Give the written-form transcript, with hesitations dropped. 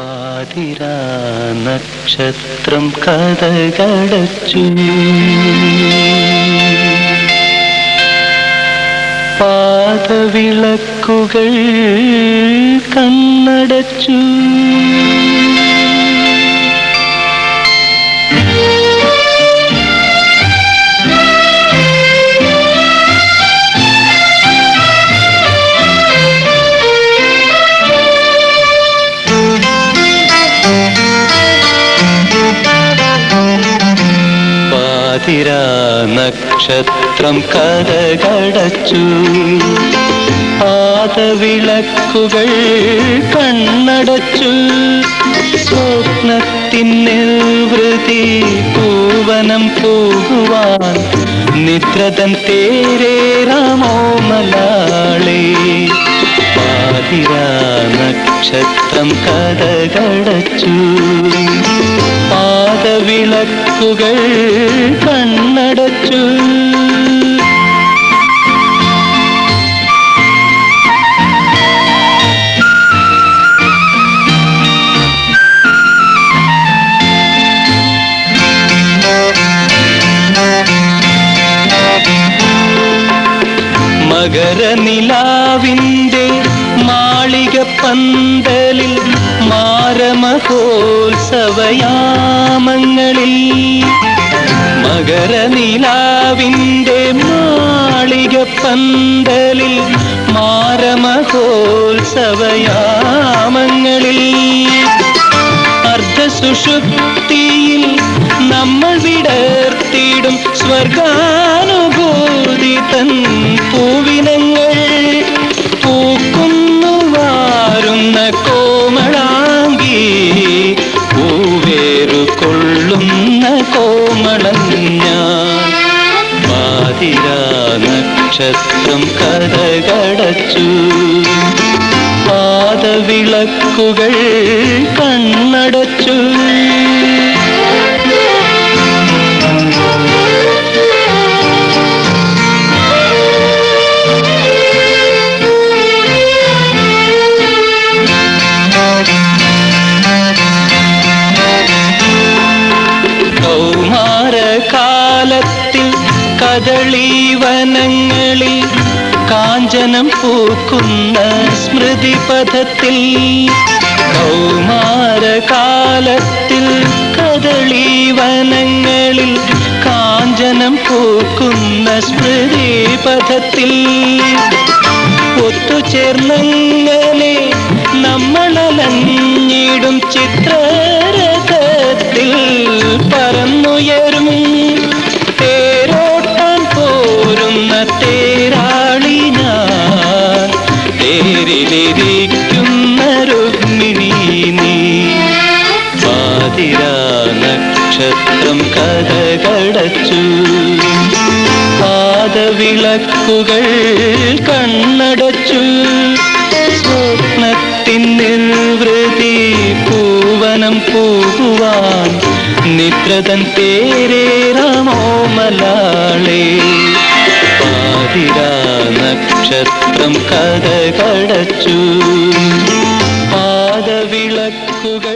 പാതിരാ നക്ഷത്രം കതകടച്ചു, പാദവിളക്കുകൾ കണ്ണടച്ചു. പാതിരാ നക്ഷത്രം കതകടച്ചു, പാദവിളക്കുകൾ കണ്ണടച്ചു. സ്വപ്നത്തിന്നിൽ വൃതി പൂവനം പോകുവാൻ നിദ്രതൻ തേരേറാമോ മലാളേ. പാതിരാ നക്ഷത്രം കതകടച്ചു, പാദവിളക്കുകൾ കണ്ണടച്ചു. മകരനിലാവിൻ്റെ മാളിക പന്തലിൽ മാരമഹോത്സവയാമങ്ങളിൽ, മകരനിലാവിൻ്റെ മാളിക പന്തലിൽ മാരമഹോത്സവയാമങ്ങളിൽ, അർദ്ധസുഷുപ്തിയിൽ നമ്മൾ വിടർത്തിയിടും സ്വർഗാനുഭൂതി തൻ പൂവിനങ്ങൾ, പൂക്കുന്നു വാരുന്ന കോമളാങ്കി, പൂവേറു കൊള്ളുന്ന കോമളം ഞാൻ. പാതിരാ നക്ഷത്രം കതകടച്ചു, പാദവിളക്കുകൾ കണ്ണടച്ചു. കൗമാരകാലത്തിൽ കദളീവനങ്ങളിൽ കാഞ്ചനം പൂക്കുന്ന സ്മൃതിപഥത്തിൽ, കൗമാരകാലത്തിൽ കദളീവനങ്ങളിൽ കാഞ്ചനം പൂക്കുന്ന സ്മൃതിപഥത്തിൽ, ഒത്തുചേർന്നങ്ങനെ നമ്മളലഞ്ഞിടും ചിത്രരഥത്തിൽ പറന്നുയരും തേരോട്ടാൻ പോരുന്ന തേരാളി ഞാൻ, തേരിലിരിക്കുന്ന രുക്മിണി നീ. പാതിരാ നക്ഷത്രം കതകടച്ചു, പാദവിളക്കുകൾ കണ്ണടച്ചു. സ്വപ്നത്തിന്നിൽ വൃതി പൂവനം പോകുവാൻ നിദ്രതൻ തേരേറാമോ മലാളേ. പാതിരാ നക്ഷത്രം കതകടച്ചു, പാദവിളക്കുകൾ